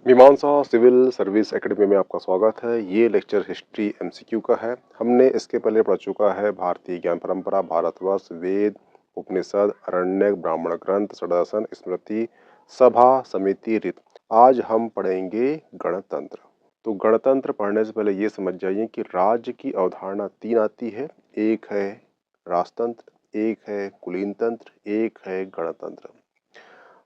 मीमांसा civil service academy में आपका स्वागत है। ये लेक्चर हिस्ट्री एमसीक्यू का है। हमने इसके पहले पढ़ चुका है भारतीय ज्ञान परंपरा, भारतवर्ष, वेद, उपनिषद, अरण्यक, ब्राह्मण ग्रंथ, षडासन, स्मृति, सभा, समिति, रीत। आज हम पढ़ेंगे गणतंत्र। तो गणतंत्र पढ़ने से पहले ये समझ जाइए कि राज्य की अवधारणा तीन आती है। एक है राजतंत्र, एक है कुलीन तंत्र, एक है गणतंत्र।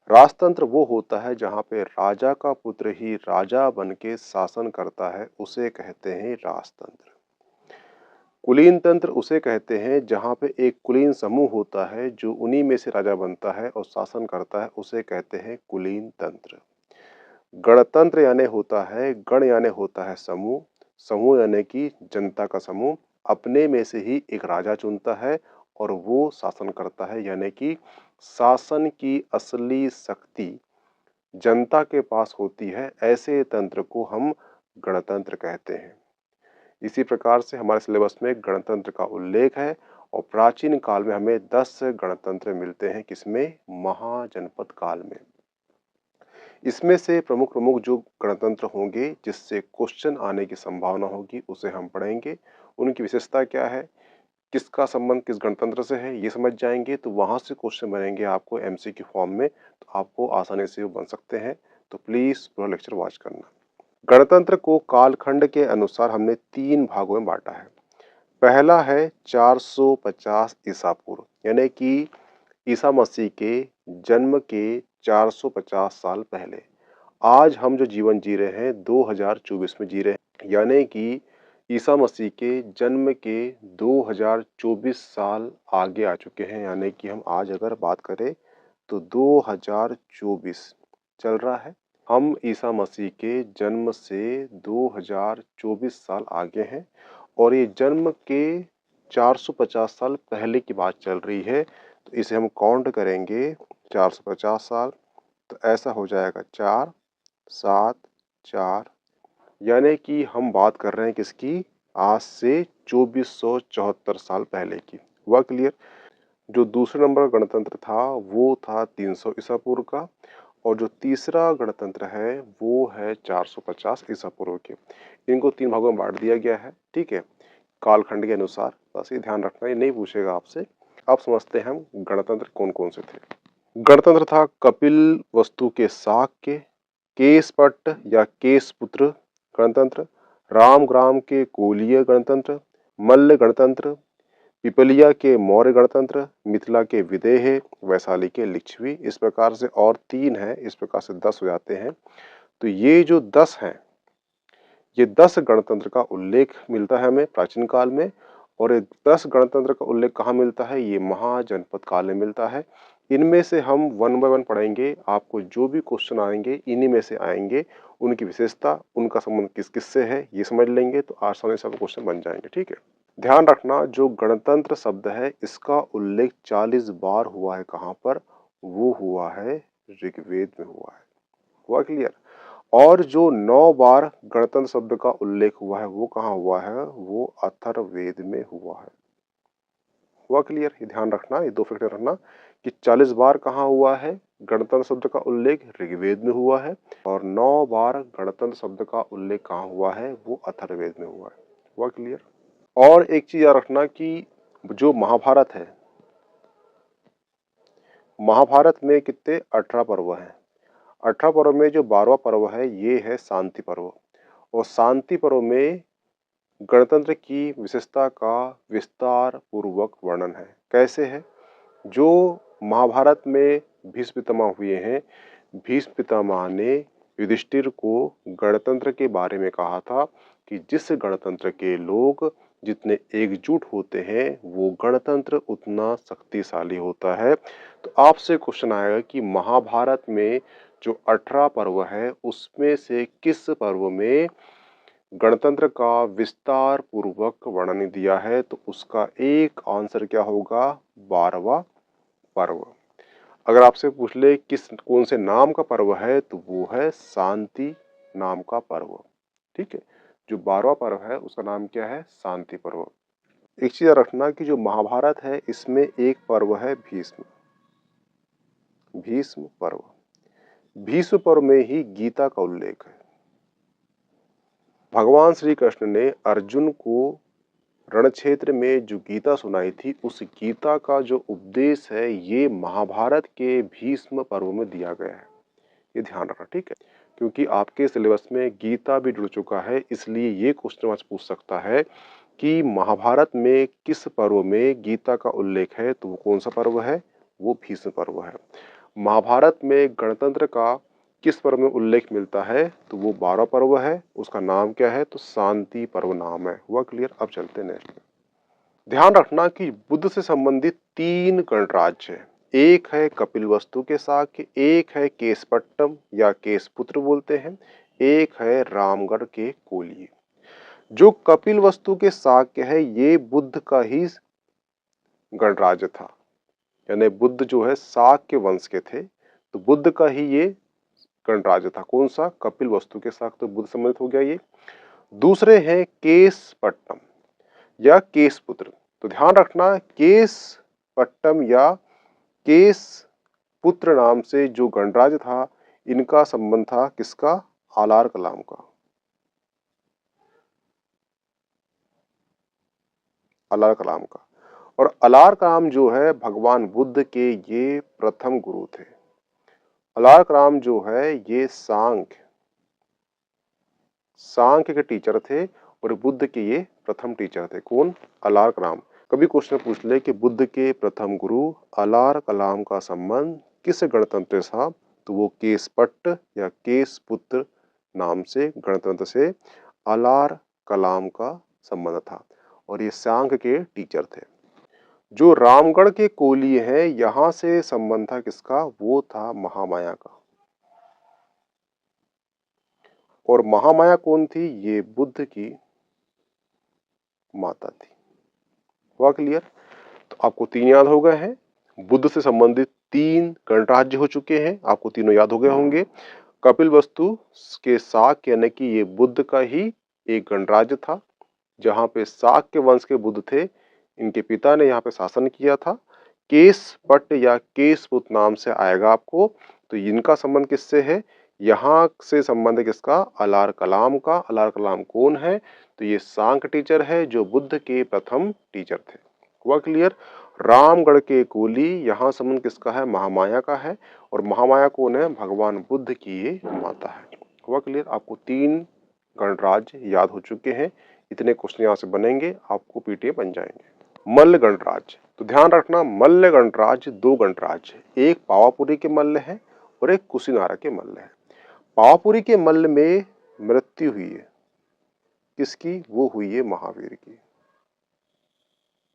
राजतंत्र वो होता है जहाँ पे राजा का पुत्र ही राजा बन के शासन करता है, उसे कहते हैं राजतंत्र। कुलीन तंत्र उसे कहते हैं जहाँ पे एक कुलीन समूह होता है जो उन्हीं में से राजा बनता है और शासन करता है, उसे कहते हैं कुलीन तंत्र। गणतंत्र यानी होता है, गण यानी होता है समूह, समूह यानी कि जनता का समूह अपने में से ही एक राजा चुनता है और वो शासन करता है, यानी कि शासन की असली शक्ति जनता के पास होती है। ऐसे तंत्र को हम गणतंत्र कहते हैं। इसी प्रकार से हमारे सिलेबस में गणतंत्र का उल्लेख है और प्राचीन काल में हमें 10 गणतंत्र मिलते हैं। किसमें? महाजनपद काल में। इसमें से प्रमुख प्रमुख जो गणतंत्र होंगे जिससे क्वेश्चन आने की संभावना होगी उसे हम पढ़ेंगे। उनकी विशेषता क्या है, किसका संबंध किस गणतंत्र से है, ये समझ जाएंगे तो वहां से क्वेश्चन बनेंगे आपको एमसीक्यू फॉर्म में, तो आपको आसानी से वो बन सकते हैं। तो प्लीज पूरा लेक्चर वॉच करना। गणतंत्र को कालखंड के अनुसार हमने 3 भागों में बांटा है। पहला है 450 ईसा पूर्व, यानी कि ईसा मसीह के जन्म के 450 साल पहले। आज हम जो जीवन जी रहे हैं 2024 में जी रहे हैं, यानी कि ईसा मसीह के जन्म के 2024 साल आगे आ चुके हैं। यानी कि हम आज अगर बात करें तो 2024 चल रहा है। हम ईसा मसीह के जन्म से 2024 साल आगे हैं और ये जन्म के 450 साल पहले की बात चल रही है। तो इसे हम काउंट करेंगे 450 साल, तो ऐसा हो जाएगा 4 7 4, यानी कि हम बात कर रहे हैं किसकी? आज से 2474 साल पहले की। हुआ क्लियर? जो दूसरे नंबर का गणतंत्र था वो था 300 ईसा पूर्व का और जो तीसरा गणतंत्र है वो है 450 ईसा पूर्व के। इनको 3 भागों में बांट दिया गया है, ठीक है, कालखंड के अनुसार। बस ये ध्यान रखना, ये नहीं पूछेगा आपसे। अब समझते हैं हम गणतंत्र कौन कौन से थे। गणतंत्र था कपिल वस्तु के शाक्य, केशपट्ट या केशपुत्र गणतंत्र, रामग्राम के कोलीय गणतंत्र, मल्ल गणतंत्र, पिपलिया के मौर्य गणतंत्र, मिथिला के विदेह, वैशाली के लिच्छवी। इस प्रकार से और 3 है, इस प्रकार से 10 हो जाते हैं। तो ये जो 10 हैं, ये 10 गणतंत्र का उल्लेख मिलता है हमें प्राचीन काल में। और ये 10 गणतंत्र का उल्लेख कहाँ मिलता है? ये महाजनपद काल में मिलता है। इनमें से हम 1 बाय 1 पढ़ेंगे। आपको जो भी क्वेश्चन आएंगे इन्हीं में से आएंगे। उनकी विशेषता, उनका संबंध किस किस से है, ये समझ लेंगे तो आसानी से क्वेश्चन बन जाएंगे, ठीक है। ध्यान रखना, जो गणतंत्र शब्द है इसका उल्लेख 40 बार हुआ है। कहाँ पर? वो हुआ है ऋग्वेद में हुआ है। हुआ क्लियर? और जो 9 बार गणतंत्र शब्द का उल्लेख हुआ है वो कहाँ हुआ है? वो अथर्ववेद में हुआ है। हुआ क्लियर? ये ध्यान रखना, ये 2 फैक्टर रखना कि 40 बार कहाँ हुआ है गणतंत्र शब्द का उल्लेख? ऋग्वेद में हुआ है। और 9 बार गणतंत्र शब्द का उल्लेख कहाँ हुआ है? वो अथर्ववेद में हुआ है। हुआ क्लियर? और एक चीज याद रखना कि जो महाभारत है, महाभारत में कितने? 18 पर्व हैं। 18 पर्व में जो 12वां पर्व है ये है शांति पर्व। और शांति पर्व में गणतंत्र की विशेषता का विस्तार पूर्वक वर्णन है। कैसे है? जो महाभारत में भीष्म पितामह हुए हैं, भीष्म पितामह ने युधिष्ठिर को गणतंत्र के बारे में कहा था कि जिस गणतंत्र के लोग जितने एकजुट होते हैं वो गणतंत्र उतना शक्तिशाली होता है। तो आपसे क्वेश्चन आएगा कि महाभारत में जो 18 पर्व है उसमें से किस पर्व में गणतंत्र का विस्तार पूर्वक वर्णन दिया है? तो उसका एक आंसर क्या होगा? 12वां पर्व। अगर आपसे पूछ ले किस कौन से नाम का पर्व है तो वो है शांति नाम का पर्व, ठीक है। जो 12वां पर्व है उसका नाम क्या है? शांति पर्व। एक चीज रखना कि जो महाभारत है इसमें एक पर्व है भीष्म, भीष्म पर्व। भीष्म पर्व में ही गीता का उल्लेख है। भगवान श्री कृष्ण ने अर्जुन को रण क्षेत्र में जो गीता सुनाई थी, उस गीता का जो उपदेश है ये महाभारत के भीष्म पर्व में दिया गया है। ये ध्यान रखना, ठीक है, क्योंकि आपके सिलेबस में गीता भी जुड़ चुका है, इसलिए ये क्वेश्चन आज पूछ सकता है कि महाभारत में किस पर्व में गीता का उल्लेख है, तो वो कौन सा पर्व है, वो भीष्म पर्व है। महाभारत में गणतंत्र का किस पर्व में उल्लेख मिलता है, तो वो 12 पर्व है, उसका नाम क्या है, तो शांति पर्व नाम है। हुआ क्लियर? अब चलते नेक्स्ट। ध्यान रखना कि बुद्ध से संबंधित 3 गणराज्य है। एक है कपिलवस्तु के शाक्य, एक है केशपट्टम या केशपुत्र बोलते हैं, एक है रामगढ़ के कोलिय। जो कपिलवस्तु के शाक्य है ये बुद्ध का ही गणराज्य था, यानी बुद्ध जो है शाक्य वंश के थे, तो बुद्ध का ही ये गणराज्य था। कौन सा? कपिलवस्तु के शाक्य, तो बुद्ध संबंधित हो गया ये। दूसरे हैं केशपट्टम या केशपुत्र, तो ध्यान रखना केशपट्टम या केशपुत्र नाम से जो गणराज्य था, इनका संबंध था किसका? आलार कलाम का। अलार कलाम का। और अलार कलाम जो है भगवान बुद्ध के ये प्रथम गुरु थे। अलार कलाम जो है ये सांख्य के टीचर थे और बुद्ध के ये प्रथम टीचर थे। कौन? अलार कलाम। कभी क्वेश्चन पूछ ले कि बुद्ध के प्रथम गुरु अलार कलाम का संबंध किस गणतंत्र से था, तो वो केशपट्ट या केशपुत्र नाम से गणतंत्र से अलार कलाम का संबंध था और ये सांख्य के टीचर थे। जो रामगढ़ के कोलिय है, यहां से संबंध था किसका? वो था महामाया का। और महामाया कौन थी? ये बुद्ध की माता थी। हुआ क्लियर? तो आपको 3 याद हो गए हैं। बुद्ध से संबंधित 3 गणराज्य हो चुके हैं, आपको तीनों याद हो गए होंगे। कपिलवस्तु के शाक्य यानी कि ये बुद्ध का ही एक गणराज्य था, जहां पे शाक्य वंश के बुद्ध थे, इनके पिता ने यहाँ पे शासन किया था। केशपट्ट या केशपुत्र नाम से आएगा आपको, तो इनका संबंध किससे है? यहाँ से संबंध है किसका? अलार कलाम का। अलार कलाम कौन है? तो ये सांख्य टीचर है जो बुद्ध के प्रथम टीचर थे। हुआ क्लियर? रामगढ़ के कोली, यहाँ संबंध किसका है? महामाया का है। और महामाया कौन है? भगवान बुद्ध की ये माता है। हुआ क्लियर? आपको 3 गणराज्य याद हो चुके हैं। इतने क्वेश्चन यहाँ से बनेंगे, आपको पीटीए बन जाएंगे। मल्ल गणराज्य, तो ध्यान रखना मल्ल गणराज्य 2 गणराज्य है, एक पावापुरी के मल्ल है और एक कुशीनारा के मल्ल है। पावापुरी के मल्ल में मृत्यु हुई है किसकी? वो हुई है महावीर की।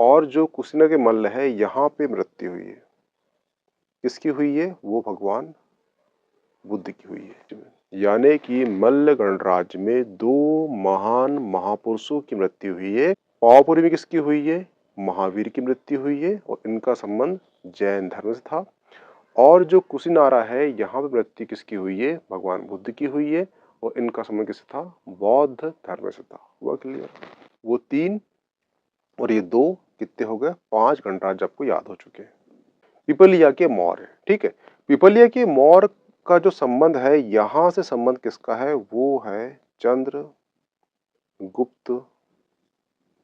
और जो कुशीनगर के मल्ल है, यहाँ पे मृत्यु हुई है किसकी हुई है? वो भगवान बुद्ध की हुई है। यानी कि मल्ल गणराज्य में 2 महान महापुरुषों की मृत्यु हुई है। पावापुरी में किसकी हुई है? महावीर की मृत्यु हुई है और इनका संबंध जैन धर्म से था। और जो कुशीनारा है, यहाँ पे मृत्यु किसकी हुई है? भगवान बुद्ध की हुई है और इनका संबंध किससे था? बौद्ध धर्म से था। हुआ क्लियर? वो 3 और ये 2 कितने हो गए? 5 गणराज्य आपको याद हो चुके हैं। पिपलिया के मौर्य, ठीक है। पिपलिया के मौर्य का जो संबंध है, यहां से संबंध किसका है? वो है चंद्रगुप्त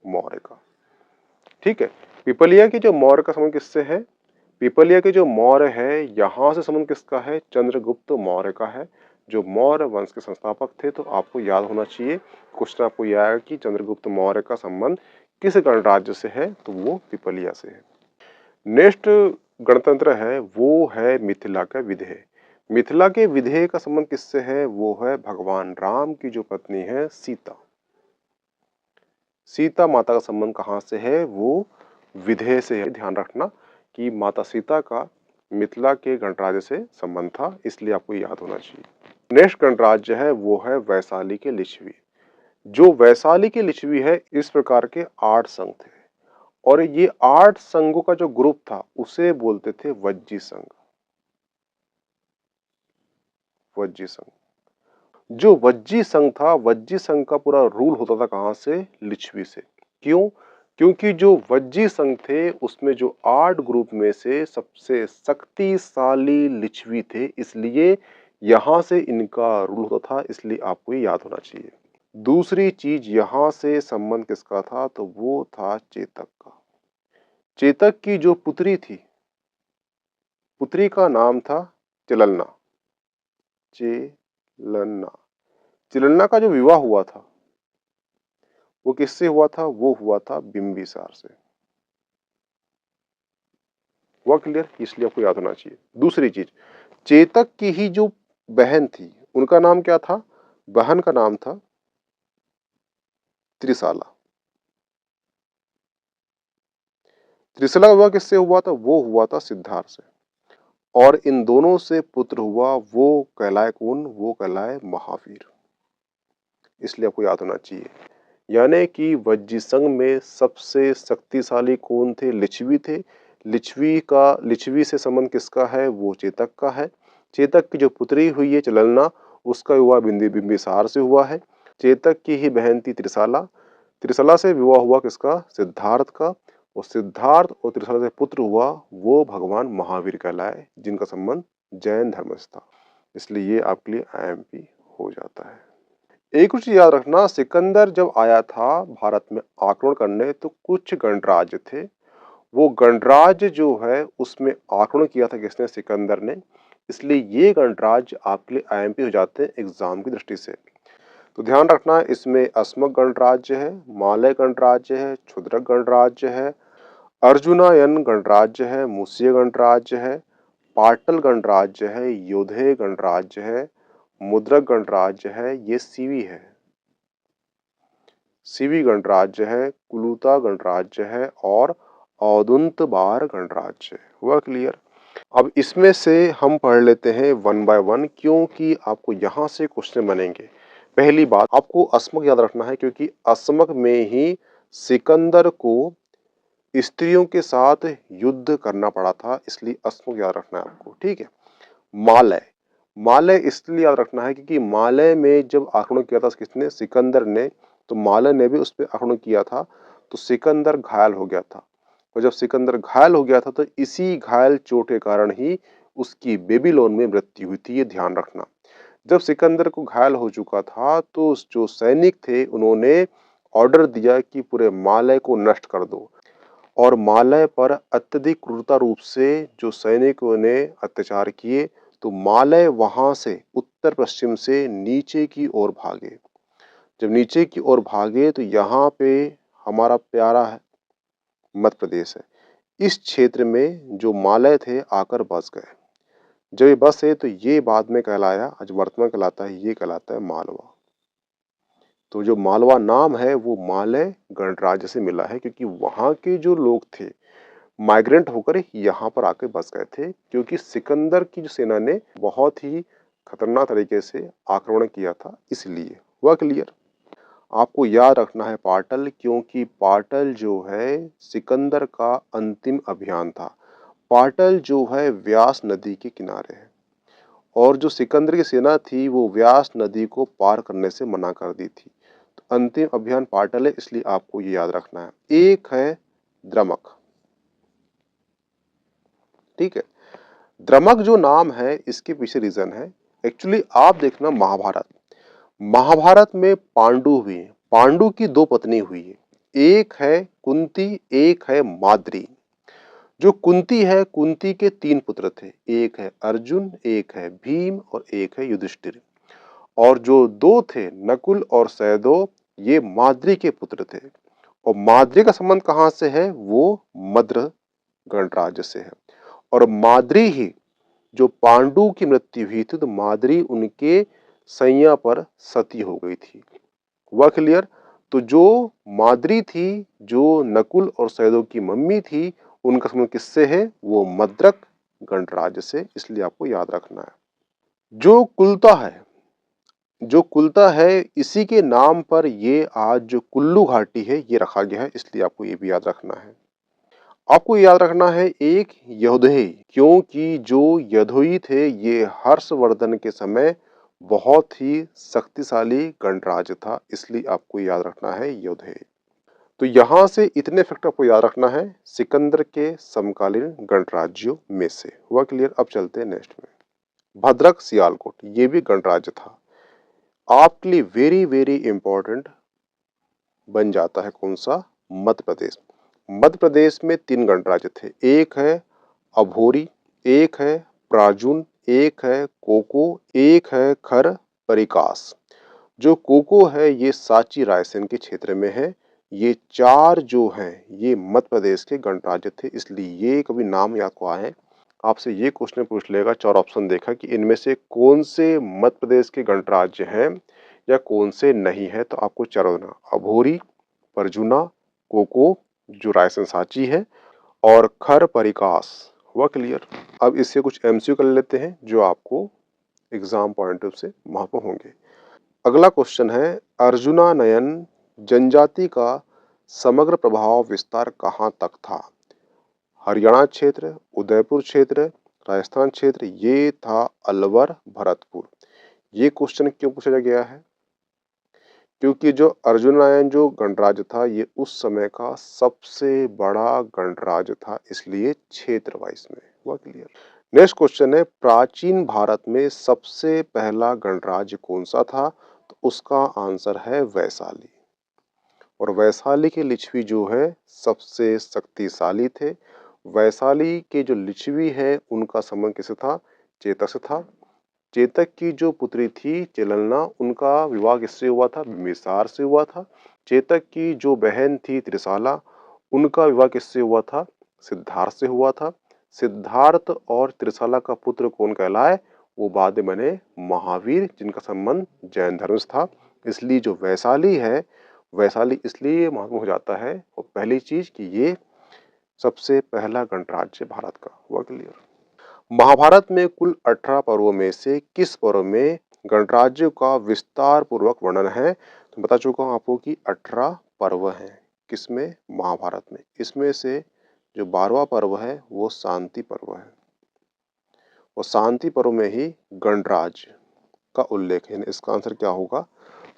मौर्य का, ठीक है। पिपलिया के जो मौर्य का संबंध किससे है? पिपलिया के जो मौर्य है, यहां से संबंध किसका है? चंद्रगुप्त मौर्य का है, जो मौर्य वंश के संस्थापक थे। तो आपको याद होना चाहिए, क्वेश्चन आपको यह आएगा कि चंद्रगुप्त मौर्य का संबंध किस गणराज्य से है, तो वो पिपलिया से है। नेक्स्ट गणतंत्र है वो है मिथिला का विदेह। मिथिला के विदेह का संबंध किससे है? वो है भगवान राम की जो पत्नी है सीता। सीता माता का संबंध कहाँ से है? वो विदेह से है। ध्यान रखना कि माता सीता का मिथिला के गणराज्य से संबंध था, इसलिए आपको याद होना चाहिए। नेक्स्ट गणराज्य है वो है वैशाली के लिच्छवी। जो वैशाली के लिच्छवी है, इस प्रकार के 8 संघ थे और ये 8 संघों का जो ग्रुप था उसे बोलते थे वज्जी संघ। वज्जी संघ, जो वज्जी संघ था, वज्जी संघ का पूरा रूल होता था कहां से? लिच्छवी से। क्यों? क्योंकि जो वज्जी संघ थे उसमें जो 8 ग्रुप में से सबसे शक्तिशाली लिच्छवी थे, इसलिए यहाँ से इनका रूल होता था, इसलिए आपको ये याद होना चाहिए। दूसरी चीज यहाँ से संबंध किसका था, तो वो था चेतक का। चेतक की जो पुत्री थी, पुत्री का नाम था चिललना। चिललना, चिललना का जो विवाह हुआ था वो किससे हुआ था, वो हुआ था बिंबिसार से। हुआ क्लियर, इसलिए आपको याद होना चाहिए। दूसरी चीज, चेतक की ही जो बहन थी उनका नाम क्या था, बहन का नाम था त्रिशाला। त्रिशला का विवाह किससे हुआ था, वो हुआ था सिद्धार्थ से। और इन दोनों से पुत्र हुआ, वो कहलाए कौन, वो कहलाए महावीर। इसलिए आपको याद होना चाहिए। यानी कि वज्रसंघ में सबसे शक्तिशाली कौन थे, लिच्छवी थे। लिच्छवी से संबंध किसका है, वो चेतक का है। चेतक की जो पुत्री हुई है चिललना, उसका विवाह बिंबिसार से हुआ है। चेतक की ही बहन थी त्रिशाला, त्रिशाला से विवाह हुआ किसका, सिद्धार्थ का। और सिद्धार्थ और त्रिशाला से पुत्र हुआ, वो भगवान महावीर कहलाए, जिनका संबंध जैन धर्म से था। इसलिए ये आपके लिए आईएमपी हो जाता है। एक कुछ याद रखना, सिकंदर जब आया था भारत में आक्रमण करने, तो कुछ गणराज्य थे, वो गणराज्य जो है उसमें आक्रमण किया था किसने, सिकंदर ने। इसलिए ये गणराज्य आपके लिए आईएमपी हो जाते हैं एग्जाम की दृष्टि से। तो ध्यान रखना, इसमें अस्मक गणराज्य है, मालय गणराज्य है, क्षुद्रक गणराज्य है, अर्जुनायन गणराज्य है, मूसिय गणराज्य है, पाटल गणराज्य है, योधेय गणराज्य है, मुद्रक गणराज्य है, ये सीवी है, सीवी गणराज्य है, कुलूता गणराज्य है, और औदुंत बार गणराज्य है। हुआ क्लियर। अब इसमें से हम पढ़ लेते हैं वन बाय वन, क्योंकि आपको यहां से क्वेश्चन बनेंगे। पहली बात, आपको अस्मक याद रखना है, क्योंकि अस्मक में ही सिकंदर को स्त्रियों के साथ युद्ध करना पड़ा था, इसलिए अस्मक याद रखना है आपको, ठीक है। मालय, मालय इसलिए याद रखना है क्योंकि मालय में जब आक्रमण किया था किसने, सिकंदर ने, तो मालय ने भी उस पर आक्रमण किया था, तो सिकंदर घायल हो गया था। और जब सिकंदर घायल हो गया था, तो इसी घायल चोट के कारण ही उसकी बेबीलोन में मृत्यु हुई थी, ये ध्यान रखना। जब सिकंदर को घायल हो चुका था, तो जो सैनिक थे उन्होंने ऑर्डर दिया कि पूरे मालय को नष्ट कर दो, और मालय पर अत्यधिक क्रूरता रूप से जो सैनिकों ने अत्याचार किए, तो मालय वहां से उत्तर पश्चिम से नीचे की ओर भागे। जब नीचे की ओर भागे, तो यहाँ पे हमारा प्यारा है मध्य प्रदेश है, इस क्षेत्र में जो मालय थे आकर बस गए। जब ये बसे, तो ये बाद में कहलाया, आज वर्तमान कहलाता है, ये कहलाता है मालवा। तो जो मालवा नाम है वो मालय गणराज्य से मिला है, क्योंकि वहां के जो लोग थे माइग्रेंट होकर यहाँ पर आके बस गए थे, क्योंकि सिकंदर की जो सेना ने बहुत ही खतरनाक तरीके से आक्रमण किया था, इसलिए। हुआ क्लियर। आपको याद रखना है पाटल, क्योंकि पाटल जो है सिकंदर का अंतिम अभियान था। पाटल जो है व्यास नदी के किनारे है, और जो सिकंदर की सेना थी वो व्यास नदी को पार करने से मना कर दी थी। तो अंतिम अभियान पाटल है, इसलिए आपको ये याद रखना है। एक है द्रमक, ठीक है। द्रमक जो नाम है, इसके पीछे रीजन है। एक्चुअली आप देखना, महाभारत, महाभारत में पांडु हुए, पांडु की दो पत्नी हुई है, एक है कुंती, एक है माद्री। जो कुंती है, कुंती के तीन पुत्र थे, एक है अर्जुन, एक है भीम, और एक है युधिष्ठिर। और जो दो थे नकुल और सहदेव, ये माद्री के पुत्र थे। और माद्री का संबंध कहां से है, वो मद्र गणराज्य से है। और माद्री ही जो पांडु की मृत्यु हुई थी, तो माद्री उनके सैया पर सती हो गई थी। हुआ क्लियर। तो जो माद्री थी, जो नकुल और सहदेव की मम्मी थी, उनका संबंध किससे है, वो मद्रक गणराज्य से, इसलिए आपको याद रखना है। जो कुलता है, जो कुलता है, इसी के नाम पर ये आज जो कुल्लू घाटी है ये रखा गया है, इसलिए आपको ये भी याद रखना है। आपको याद रखना है एक यौधेय, क्योंकि जो यदुई थे ये हर्षवर्धन के समय बहुत ही शक्तिशाली गणराज्य था, इसलिए आपको याद रखना है यौधेय। तो यहां से इतने फैक्टर आपको याद रखना है सिकंदर के समकालीन गणराज्यों में से। हुआ क्लियर। अब चलते हैं नेक्स्ट में। भद्रक सियालकोट ये भी गणराज्य था। आपके लिए वेरी वेरी इंपॉर्टेंट बन जाता है कौन सा? मध्य प्रदेश। मध्य प्रदेश में 3 गणराज्य थे। एक है अभोरी, एक है प्राचून, एक है कोको, एक है खर परिकास। जो कोको है ये सांची रायसेन के क्षेत्र में है। ये 4 जो हैं ये मध्य प्रदेश के गणराज्य थे, इसलिए ये कभी नाम याद को आए आपसे ये क्वेश्चन पूछ लेगा, 4 ऑप्शन देखा कि इनमें से कौन से मध्य प्रदेश के गणराज्य हैं या कौन से नहीं है, तो आपको चारों देना अभोरी, परजुना, कोको जो रायसेन सांची है और खर परिकास। हुआ क्लियर? अब इससे कुछ एमसीक्यू कर लेते हैं जो आपको एग्जाम पॉइंट ऑफ से महत्वपूर्ण होंगे। अगला क्वेश्चन है अर्जुनानयन जनजाति का समग्र प्रभाव विस्तार कहाँ तक था? हरियाणा क्षेत्र, उदयपुर क्षेत्र, राजस्थान क्षेत्र, ये था अलवर भरतपुर। ये क्वेश्चन क्यों पूछा गया है? क्योंकि जो अर्जुनायन जो गणराज्य था ये उस समय का सबसे बड़ा गणराज्य था, इसलिए क्षेत्र वाइज में। हुआ क्लियर? नेक्स्ट क्वेश्चन है प्राचीन भारत में सबसे पहला गणराज्य कौन सा था? तो उसका आंसर है वैशाली। और वैशाली के लिच्छवी जो है सबसे शक्तिशाली थे। वैशाली के जो लिच्छवी है उनका संबंध किससे था? चेतक से था। चेतक की जो पुत्री थी चिललना, उनका विवाह किससे हुआ था? बिंबिसार से हुआ था। चेतक की जो बहन थी त्रिशाला, उनका विवाह किससे हुआ था? सिद्धार्थ से हुआ था। सिद्धार्थ और त्रिशाला का पुत्र कौन कहलाए? वो बाद में बने महावीर, जिनका संबंध जैन धर्म से था। इसलिए जो वैशाली है, वैशाली इसलिए महत्व हो जाता है और पहली चीज कि ये सबसे पहला गणराज्य भारत का। हुआ क्लियर? महाभारत में कुल 18 पर्वों में से किस पर्व में गणराज्य का विस्तार पूर्वक वर्णन है? तो बता चुका हूं आपको कि 18 पर्व हैं। किसमें? महाभारत में। इसमें से जो 12वां पर्व है वो शांति पर्व है और शांति पर्व में ही गणराज्य का उल्लेख है। इसका आंसर क्या होगा?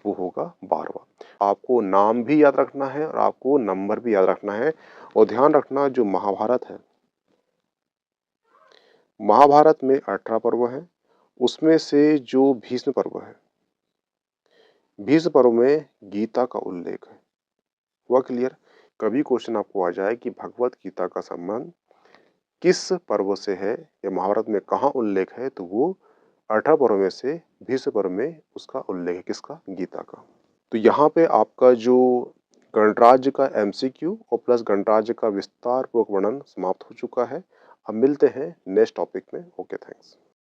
वो होगा 12वां। आपको नाम भी याद रखना है और आपको नंबर भी याद रखना है। और ध्यान रखना जो महाभारत है, महाभारत में 18 पर्व हैं। उसमें से जो भीष्म पर्व है, भीष्म पर्व में गीता का उल्लेख है। हुआ क्लियर? कभी क्वेश्चन आपको आ जाए कि भगवत गीता का संबंध किस पर्व से है या महाभारत में कहाँ उल्लेख है, तो वो 18 पर्व में से भीष्म पर्व में उसका उल्लेख है। किसका? गीता का। तो यहाँ पे आपका जो गणराज्य का एमसीक्यू और प्लस गणराज्य का विस्तार पूर्वक वर्णन समाप्त हो चुका है। अब मिलते हैं नेक्स्ट टॉपिक में। Okay, thanks.